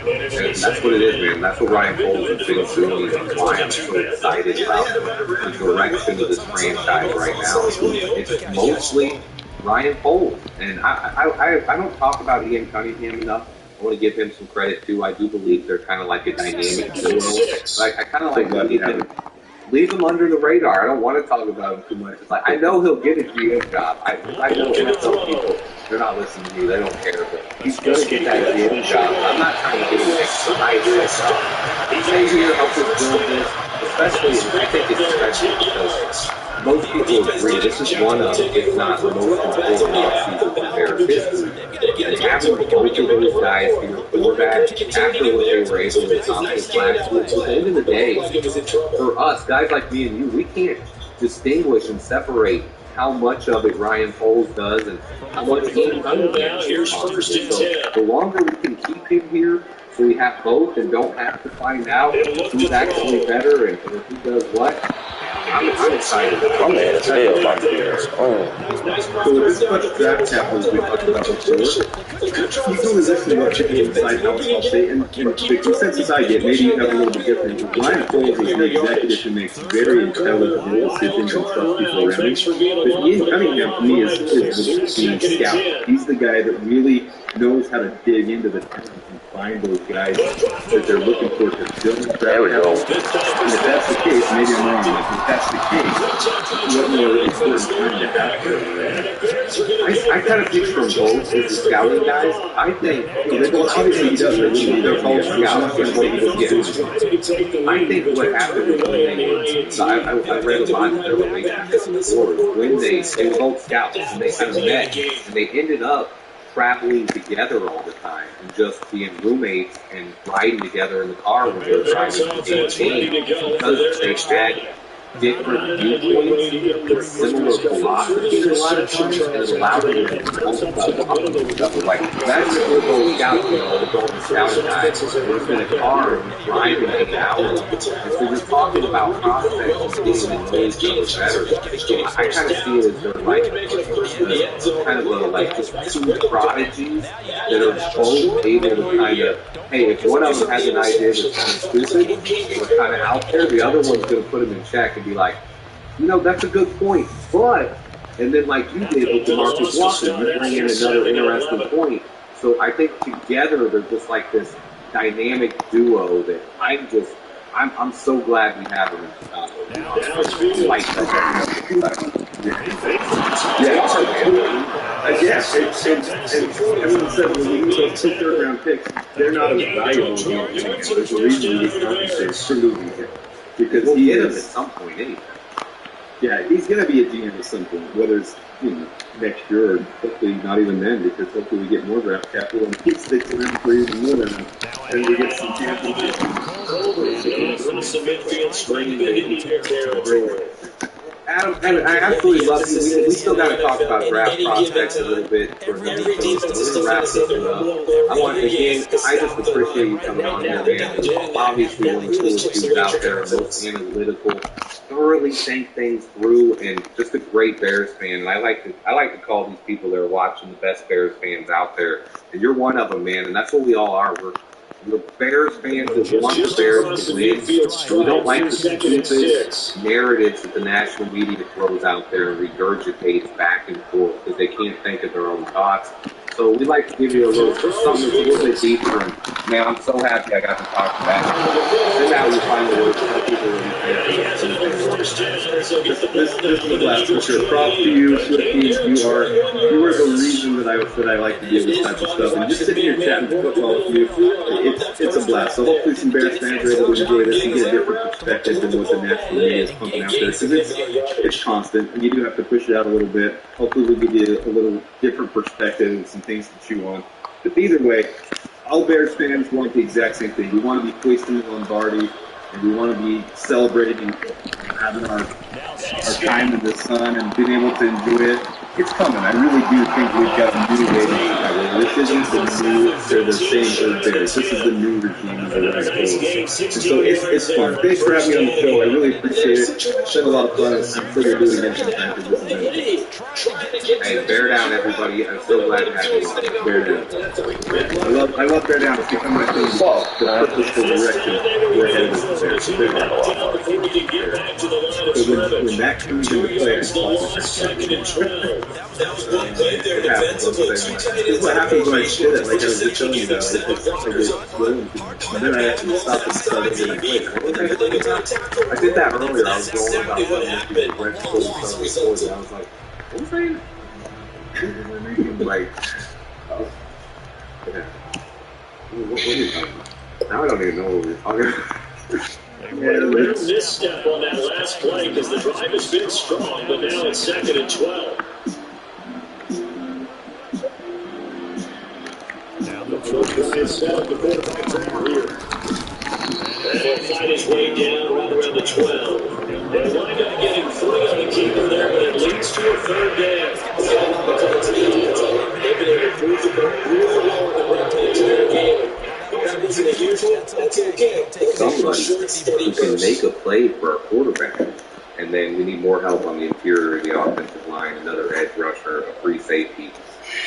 And that's what it is, man. That's what Ryan Foles has been doing, and why I'm so excited about the direction of this franchise right now. It's mostly Ryan Foles, and I don't talk about Ian Cunningham enough. I want to give him some credit too. I do believe they're kind of like a dynamic duo. But I kind of like leave him under the radar. I don't want to talk about him too much. It's like I know he'll get a GM job. I know NFL people, they're not listening to me. They don't care, but he's going to get that GM job. I'm not trying to get him excited. He's here to help us build this, especially. I think it's especially because most people agree this is one of, if not the most important offseason in Bears history. And having both of those guys be your quarterback after what they were able to accomplish last week, at the end of the day, for us, guys like me and you, we can't distinguish and separate how much of it Ryan Foles does and how much Ian Cunningham does. So the longer we can keep him here, so we have both and don't have to find out who's actually better and who does what. I'm excited. I'm mad as hell about this. So with this much draft capital as we talked about before, you can only listen to what people decide how it's all say, and the consensus I get, maybe you have a little bit different. Ryan Foles is an executive who makes very intelligent decisions and trusts people around him. But Ian Cunningham, to me, is the scout. He's the guy that really knows how to dig into the talent and find those guys that they're looking for to build the draft capital. And if that's the case, maybe I'm wrong, but if that's the case, what more important time to have there? I kind of think from both as the scouting guys. I think, obviously he does, they're both scouts and what he get. I think what happened was when they, so I read a lot of their relationships before, when they were both scouts and they kind of met and they ended up traveling together all the time and just being roommates and riding together in the car when they were driving to the game because they had different viewpoints with similar philosophies a lot of times, and it allowed them to talk about stuff like that's the Golden Scouts, the Golden Scout guys. We're in a car and we're driving 8 hours, and so you're talking about prospects and getting to know each other better. I kind of see it as they're like kind of like just two prodigies that are both able to kind of, hey, if one of them has an idea that's kind of stupid or kind of out there, the other one's going to put him in check and be like, that's a good point, but, and then like you did with DeMarcus Walker, you bring in another interesting point. So I think together they're just like this dynamic duo that I'm so glad we have them in Chicago. Like yes, everyone said when we use those 2 third-round picks, they're not as valuable as there's a reason we compensate for losing him. Because we'll he get him is at some point anyway. Yeah, he's going to be a GM at some point, whether it's next year or hopefully not even then, because hopefully we get more draft capital and he sticks around for even more than him, and we get some championships. Adam, I absolutely love you. We still got to talk about draft prospects a little bit for the we're going to wrap this one up. I just appreciate you coming on here, man. Obviously, one of the coolest dudes out there, most analytical, thoroughly think things through, and just a great Bears fan. And I like to call these people that are watching the best Bears fans out there, and you're one of them, man. And that's what we all are. We're Bears fans that want the Bears to win. We don't like the stupid narratives that the national media throws out there and regurgitates back and forth because they can't think of their own thoughts. So we like to give you a little something that's a little bit deeper. And man, I'm so happy I got to talk to that. And now we finally work with people. This is a blast for sure. Props to you, Swifties. You are the reason that I like to do this type of stuff. And just sitting here chatting football with you, it's a blast. So hopefully some Bears fans are able to enjoy this and get a different perspective than what the national media is pumping out there. Because it's constant, and you do have to push it out a little bit. Hopefully we'll give you a little different perspective and some things to chew on. But either way, all Bears fans want the exact same thing. We want to be hoisting the Lombardi, and we want to be celebrating having our time in the sun and being able to enjoy it. It's coming. I really do think we've got a new wave in Chicago. This isn't the same old Bears. This is the new regime of the right coach. And so it's fun. Thanks for having me on the show. I really appreciate it. It's been a lot of fun. I'm sure we'll do it again sometime because this is it. Hey, bear down, everybody. I'm so glad to have you on. Bear down. I love bear down. It's become my thing. The purposeful direction we're headed to there. So when that comes into play, it happens. This is what happens when I shit it, like I was just telling you about. And then I have to stop and start again. I did that earlier. I was going about something with people went to something and I was like, what was I? Like, yeah. What are you talking about? Now I don't even know what we're talking about. Misstep on that last play because the drive has been strong, but now it's 2nd and 12. Now the first drive set up the quarterback's out here. And he'll find his way down right around the 12. They wind up getting 3 on the keeper there, but it leads to a 3rd down. They've been able to prove the ball really well in the run play entire game. Somebody who can make a play for a quarterback, and then we need more help on the interior of the offensive line, another edge rusher, a free safety.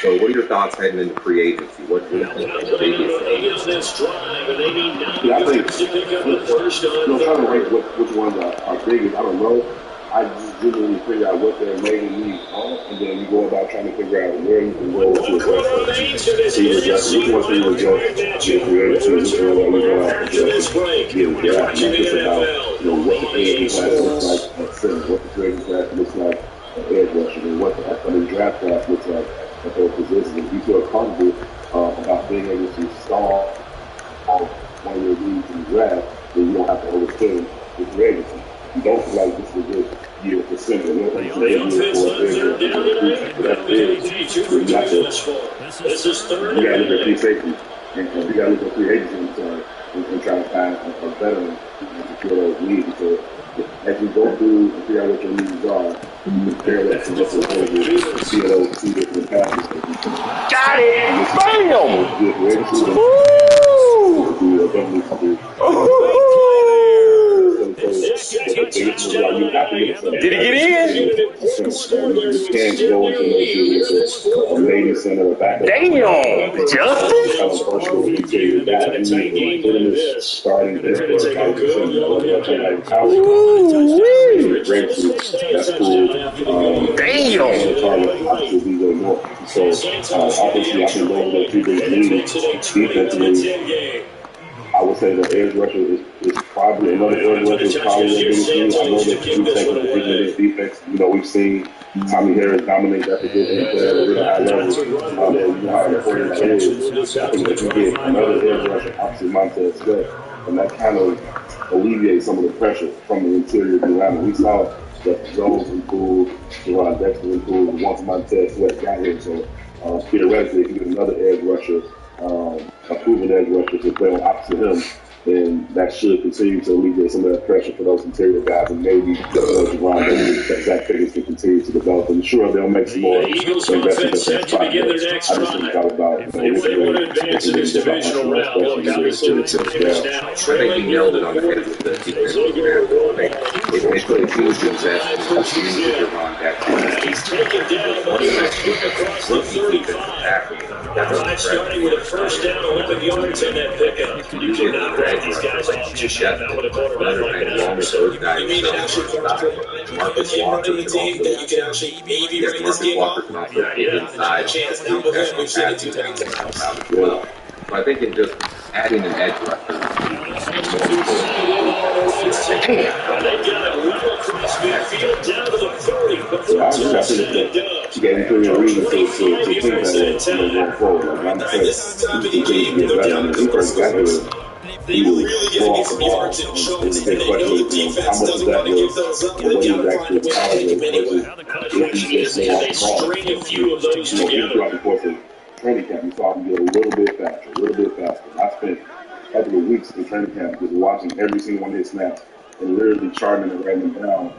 So what are your thoughts heading into free agency? What do you think is the biggest? Yeah, I think we'll try to rank which ones are biggest. I don't know. I just generally figure out what their main needs are, and then you go about trying to figure out where you can go to address them. Which ones can you address? Get creative, which one we go out and address. Get a draft. Not just about what the creative class looks like at center, what the creative class looks like at edge rusher, and what the draft class looks like at those positions. If you feel comfortable about being able to stall one of your needs in the draft, then you don't have to overspend with free agency. You don't feel like this is a good year for center. You don't think it's a good year for edge. That's big. You got to look at free safety, and you got to look at free agency and try to find a veteran to fill those needs. Because as you go through and figure out what your needs are, you compare that to what's available and see those 2 different passes. Got it! Did he get in? You can't go into those a lady center or back. Damn, Justin! Starting there. That's cool. Damn! So obviously I can go over those 2 big leads. Defensively, I would say the edge rusher is probably another edge rusher is probably the biggest thing. I know that you take a position in this defense. We've seen Tommy Harris dominate that position and play at a really high level. You have a player that is. I think that you get another edge rusher, obviously Montez Sweat, and that kind of alleviates some of the pressure from the interior around. We saw that Jones improved, Jerron Dexter improved once Montez Sweat got here. So theoretically, if you get another edge rusher, a proven edge rusher to play on opposite him, then that should continue to alleviate some of that pressure for those interior guys, and maybe Zach Pickens can continue to develop. And sure, they'll make some more investments at that spot. I just think thought about if they want to advance in this divisional round, look, obviously it's now. I think he nailed it on the head with the defense. They put a huge investment into Javon Jackson. He's taken down across the 35. Drive starting with a first down, 11 yards on that pickup. You cannot write these guys off just yet. Not with a quarterback like that. So you mean actually Marcus Walker in the team that you can actually maybe bring this game up? Yeah. Chance now, but we've seen it 2 times. So I think in just adding an edge rusher. They got it well across midfield down to the 30 before she gave him 3 reasons to think that going forward. Like I'm saying, he can get better. When he first got here, he was small for balls. And the question is, how much of that was the way he was actually college versus if he just made off the ball. Throughout the course of training camp, you saw him get a little bit faster. I spent a couple of weeks in training camp just watching every single one of his snaps and literally charting and writing them down.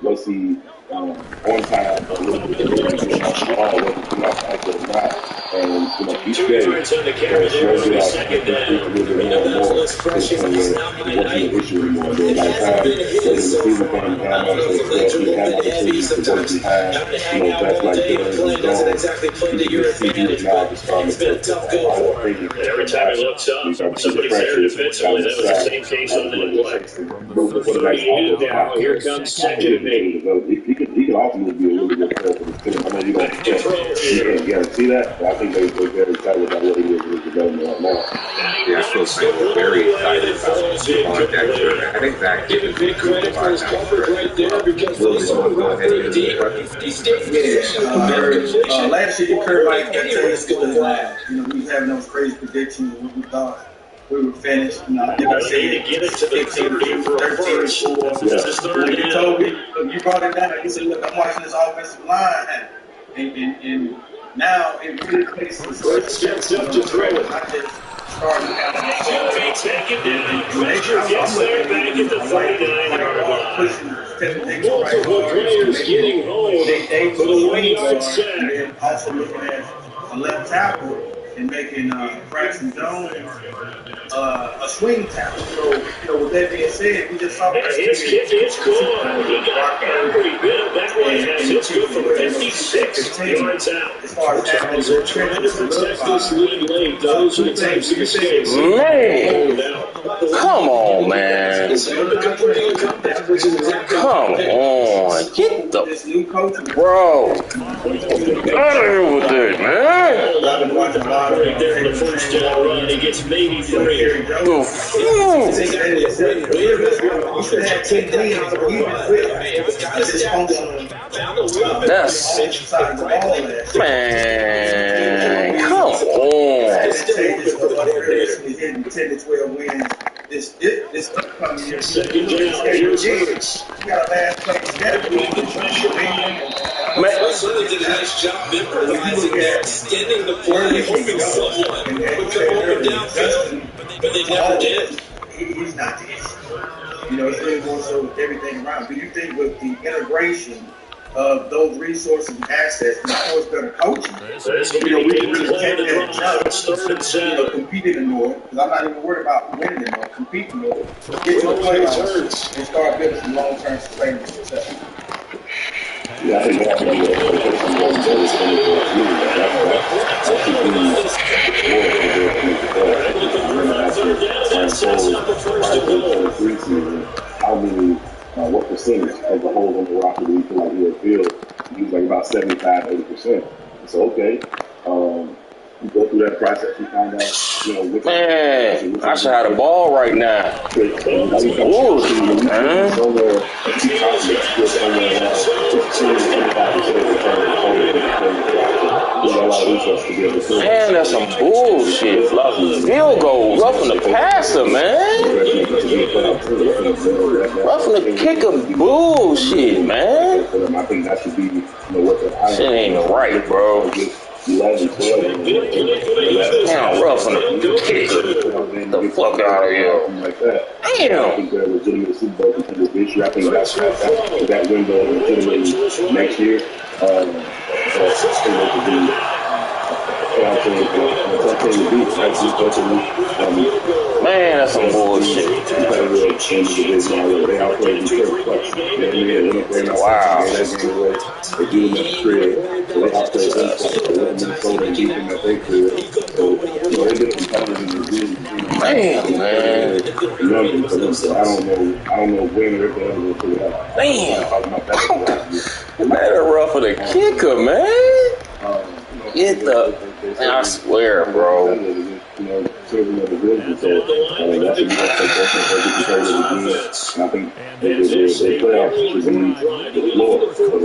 Was he on time, a little bit off the ball, wasn't too much accurate or not. And, each day, there's no good out a little bit more and more. It wasn't an issue anymore. There was a lot of time late in the season for him to have much success. He had opportunities to work behind, that's like Dylan and Jones. You can see he was now just starting to take all crazy. Every time he looks up, somebody's there defensively. That was the same case on that play. Here comes second and 8. He can ultimately be a really good player for this team. I know you can't guarantee that, but I think they're very excited about what he is in his development right now. Yeah, I feel like we're very excited about Javon Jackson. I think Zach Gibbons big credit for his coverage right there because Will you want to go ahead and do last year you heard like we was having those crazy predictions of what we thought we were finished. I think I said 15, 13, 4. When you told me, you brought it down, you said, look, I'm watching this offensive line. And now it really places steps up to throw it. I just started taken down. Pressure gets there back at the 39-yard line. Multiple players getting home for the 1-yard set. And then also looking at a left tackle and making Braxton Jones a swing tackle. So, with that being said, we just saw his kick is gone. He got every bit of that one. It's good from 56 yards out. As far as As they're trying to protect this lead late, those are the types of mistakes. Man, come on, man. Come on. Get the bro. Out of here with it, man. Right there in the first down run, he gets maybe 3. That's man. Come on. 10 to 12 wins. This upcoming year. Second down, here's Hurts. We got a last Minnesota did a nice job improvising there, extending the play, hoping someone would come open downfield, but they never did. He's not the issue. It's really more so everything around. Do you think with the integration of those resources and assets, and of course better coaching, we can really take that jump, compete in the North, because I'm not even worried about winning in the North, compete in the North, get to the playoffs, and start building some long-term sustainable success. Yeah, I think that's going to be a competition going to this thing. How many, what percentage of the holes on the roster do you feel like he'll fill? He was like about 75-80%. So, okay. You go through that process, you find out, which man, I should have the ball right now. Ooh, man. Man, that's some bullshit. Field goal, roughing the passer, man. Roughing the kicker, bullshit, man. I think that should be, what the shit ain't right, bro. 11, 12. Damn, rough on the kicker. The fuck out of here. Like that. I Damn. think they're legitimate Super Bowl contenders this year. I think that window legitimately next year. I think they could be. Man, that's some bullshit. Wow. They do them at the crib. They outplayed Minnesota and beat them at their crib. So, they've been competitive in the league. Damn, man. So I don't know when or if they're ever going to figure it out. Damn. Man, rough for the kicker, man. Get the. Man, I swear, bro. Serving of the business. So that should be like I think the playoffs should be the floor for the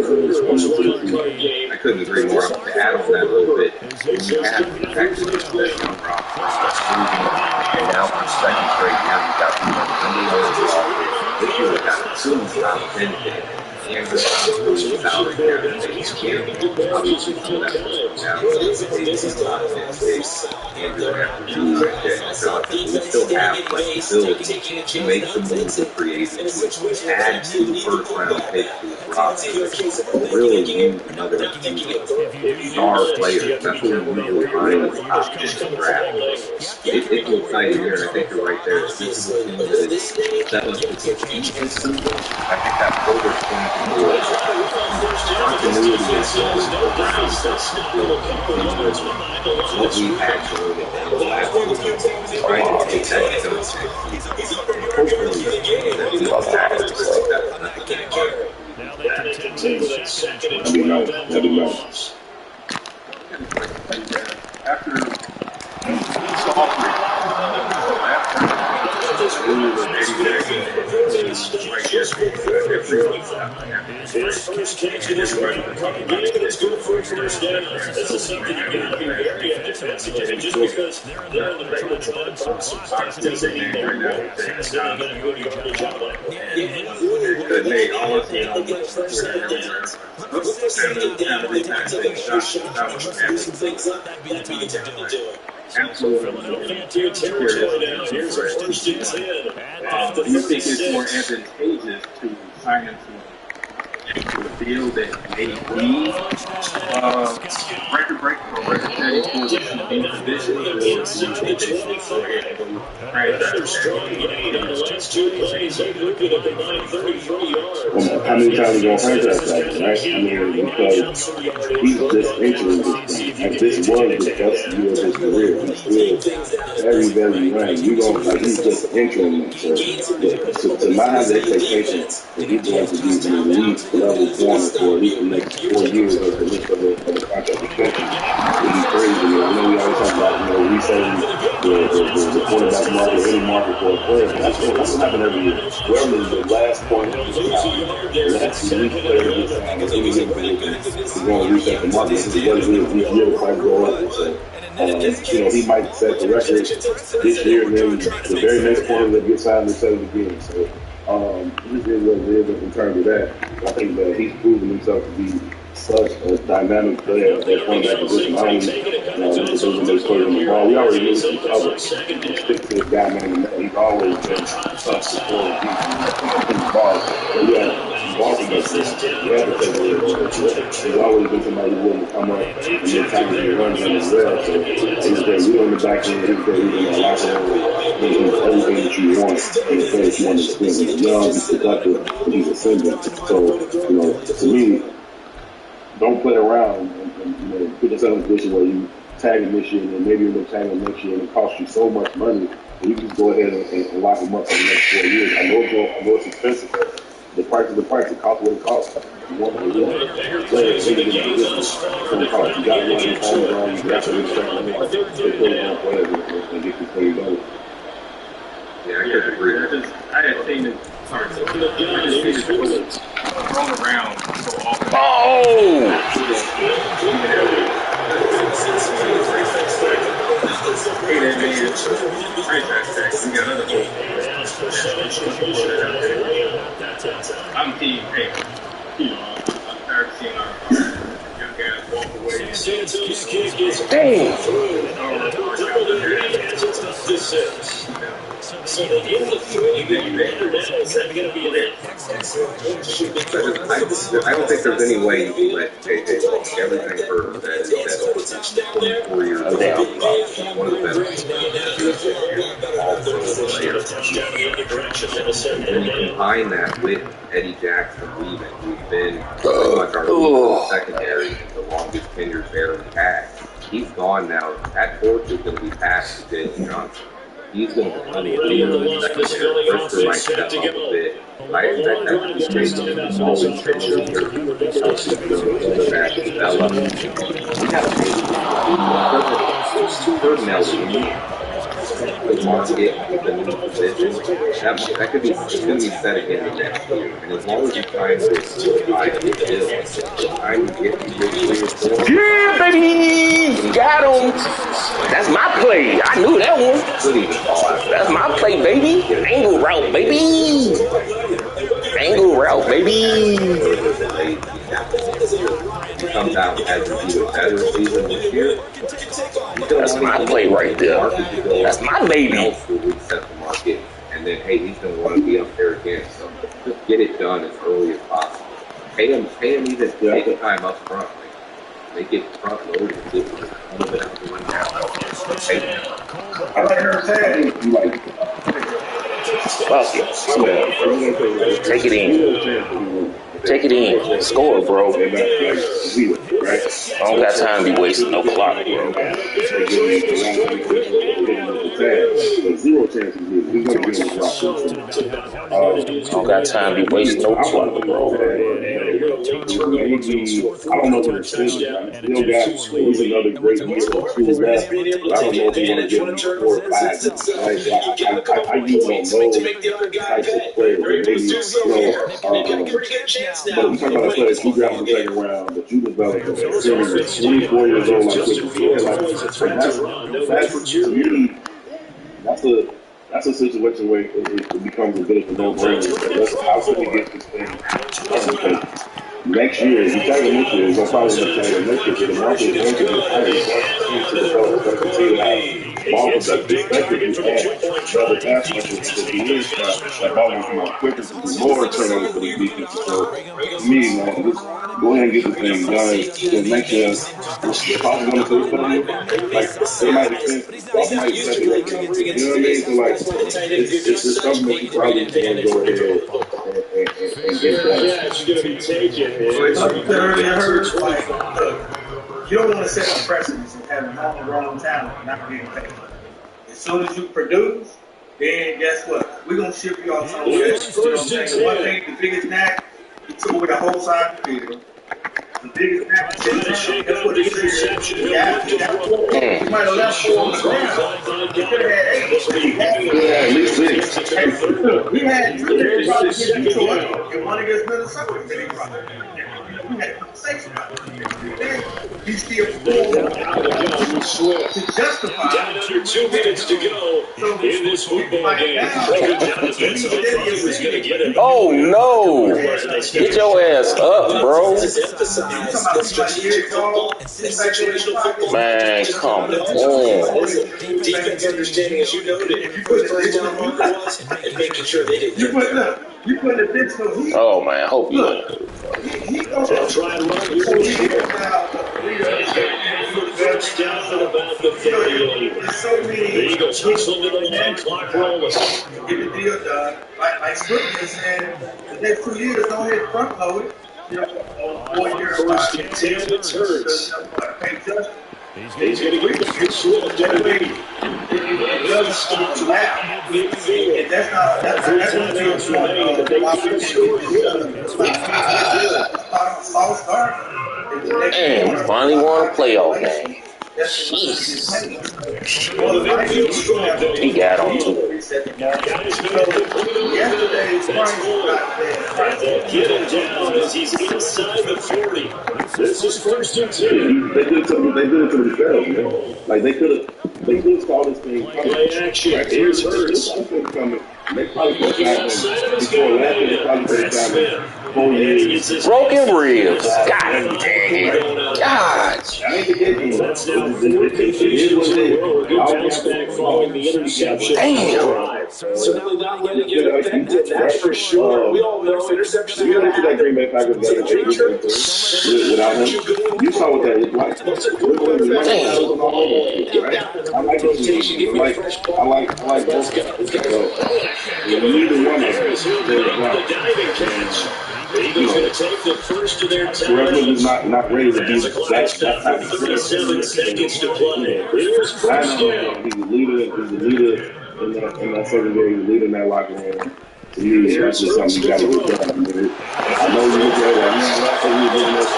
I couldn't agree more. To add on that a little bit, when you have actually that young rock and now for the second straight year, you got the this year we got two top 10 picks. And the salary cap obviously some of that was down to the top 10 picks. Andrew after you right there. So we still have flexibility to make some moves of free agency, add to the first round pick to the roster, really use another star player. That's what we usually find in the top 10 draft. It's an exciting year, and I think you're right there. This is a team that is 7 to 16 system. I think that older point continuity is going around what we had going in the last week. Trying to take that into hopefully that we all have to First catch in this one. It's good for a first down. This is something you got to be very defensive of, just because they're in the middle of trying some spots to say you know what. That's not going to go to your yardage out like that. They all of them First down. Philadelphia to your territory now. Here's our first and 10. Do you think it's more advantageous to sign him to a deal that may be record breaking or record setting for the QB position, or do you think they should go ahead and go how many times are you going to franchise that, right? I mean, because he's just entering this thing. Like, this was the best year of his career. He's still very, very young. You don't, like, he's just entering it. So to not have the expectation that he's going to be the elite level corner for at least the next 4 years of the list of the contract extension would be crazy. I know we always talk about, resetting the quarterback market, any market for a player. That's what happens every year. Whoever is the last point of the last elite player gets signed in any given position is going to reset the market. This is what it is. Each year the price go up. So, he might set the record this year, and then the very next corner that gets signed, they set it again. So, this is what it is in terms of that. I think that he's proven himself to be such a dynamic player at that cornerback position. I don't know, the position they put in the ball. We already knew he covered. Stick to the guy, man. He's always been tough to score in the ball. But ball against him. We had to take a little bit. He's always been somebody who wouldn't come up and get time to run him as well. So he's there. You in the back end. He's there. He's in the locker room. He's everything that you want in the place you want to spend. He's young. He's productive. And he's ascendant. So, to me, don't play around and put yourself in a position where you tag him this year and then maybe you'll tag him next year and it costs you so much money that you can go ahead and lock him up for the next 4 years. I know it's expensive, but the price is the price. It costs what it costs. You want to do it. Play it, make it in the business. It's going to cost. You got to run your home run. You got to respect them. They play on players and get this play done. Yeah, I could agree. I had seen it. Sorry, I just seen it thrown around so often. Oh! Hey, that man, franchise tag. We got another goal. I'm team. Hey, I'm tired of seeing our young guys walk away. Santos' kick is Damn. through. It's up to 6. So they get the 3. The wonder now, is that going to be enough? I don't think there's any way you can let JJ walk. Everything hurt him. That 24 years old. One of the best. And you combine that with Eddie Jackson leaving, who's been pretty much our secondary, the longest tenured there we've had. He's gone now. That torch is going to be passed to Jalen Johnson. He's going to come in the secondary. First might step up a bit. I expect that to be taken always been here. The market, the new position, that could be going to be set again next year. And as long as you try to buy the deal, trying to get yeah, baby! Got him! That's my play. I knew that one. That's my play, baby. Angle route, baby. Angle route, baby. He comes out and has an even better season this year. That's my play right there. That's my baby. Will reset the market, and then hey, he's going to want to be up there again. So just get it done as early as possible. Pay him even take the time up front. Make it front loaded. Give him a little bit of the one down. I like her saying, Fuck it. Take it in. Take it in. Score, bro. I don't got time to be wasting no clock, bro. Zero chances. He's going to get him I don't got time to be wasting no clock, bro. I don't know what it's still got. He's another great year. I don't know if he's going to get him 4 or 5. I usually don't know types of players. But we talk about players who got in the second round, but you developed a senior, 24 years old, like that's a situation where it becomes a bit of a no-brainer. Let's possibly get this thing done. Next year, if you try to this year, it's going to probably be next year. The market is going to be higher. It's going to continue to have ball perspective. Especially if you add other pass rushers, because he is that ball will come out quicker, so there's more turnover for the defense. So, to me, man, just go ahead and get the thing done. Because next year, it's probably going to play for you. Like, they might extend, might extend it. You know what I mean? So, like, it's just something that you probably can go ahead and get done. Yeah, it's going to be taken. you don't want to set a precedence of having wrong talent and not being paid. As soon as you produce, then guess what? We're going to ship you off somewhere. You know what I'm saying? One thing, the biggest knack, he took away the whole side of the field. The biggest knack, that's what it is. He might have left 4 on the ground. He could have had 8. At least 6. We had 2 that probably get Detroit and 1 against Minnesota. We had a conversation about it. He still pulled to justify. Down under 2 minutes to go in this football game. Oh no! Get your ass up, bro. Man, come on. Defense understanding, as you noted, and making sure they didn't get you put the additional heat. Oh man, I hope you. They'll try and run here. First down at about the 38. The Eagles hustle to the line, clock rolling. Get the deal done. Like Swift said, the next 2 years, don't hit front loaded. You know, 4 years. First and 10, it's Hurts. He's going to get the good Swift down. That's what feels like. Man, we finally won a playoff game. Jesus. He got on too. Get him down as he's inside the 40. This is first and 10. They did it to themselves, man. Like they could call this thing play action. Here's Hurts. They probably put it down before last year. They probably put it down 4 years. Broken ribs. God dang it. God. I ain't forgetting you. That's now 14 finishes in a row. A good bounce back following the interception. Damn. So now they're not going to get affected, that's for sure. We all know interceptions are You going know to that happen. Green Bay Packers got a future without him. You saw what that looked like. I like the team. I like both guys. Neither one of them. The diving catch. Eagles going to take the first of their time. Redmond is not ready to be As the clock stops at 37 seconds to play. Here's first down. He's a leader in that secondary. He's a leader in that locker room. To me, that's just something you got to get done. I know you look at it. Last time you were doing this,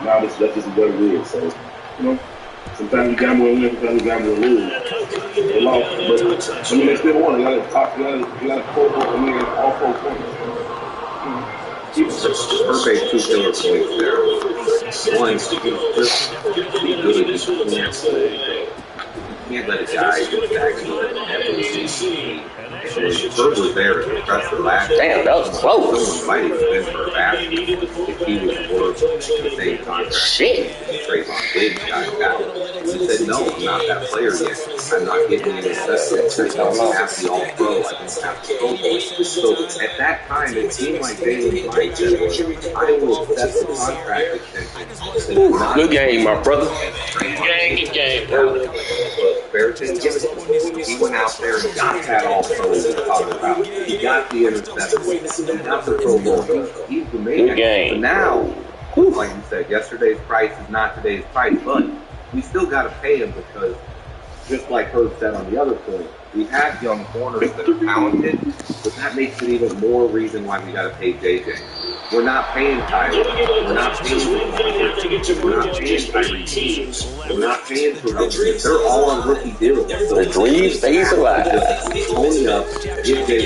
now that's just what it is. So, you know, sometimes you gamble and win, sometimes you gamble and lose. They lost, but I mean, they still won. They got all 4 points. Perfect 2 killer points there. One, just be good. You can't let a guy get back to it. Bird was there to press the last. Damn, that was close. Someone might have been for a basket if he was worth the same contract. Shit. Trayvon Diggs got it. He said, no, I'm not that player yet. I'm not getting any assessments. I don't have the all-pro. I don't have the Pro Bowl. So at that time, it seemed like Jalen's mindset was, I will accept the contract extension. Good game, my brother. Good game, brother. But Bearton, he went out there and got that all-pro we were talking about. He got the interception. He got the Pro Bowl. He's the man. Good game. But now, like you said, yesterday's price is not today's price, but we still got to pay him because, just like Herb said on the other point, we have young corners that are talented, but that makes it even more reason why we got to pay JJ. We're not paying Tyler. We're not paying We're not paying Tyreek. We're not paying Terrell. They're all on rookie deals. The dream stays alive. Just pony up, give JJ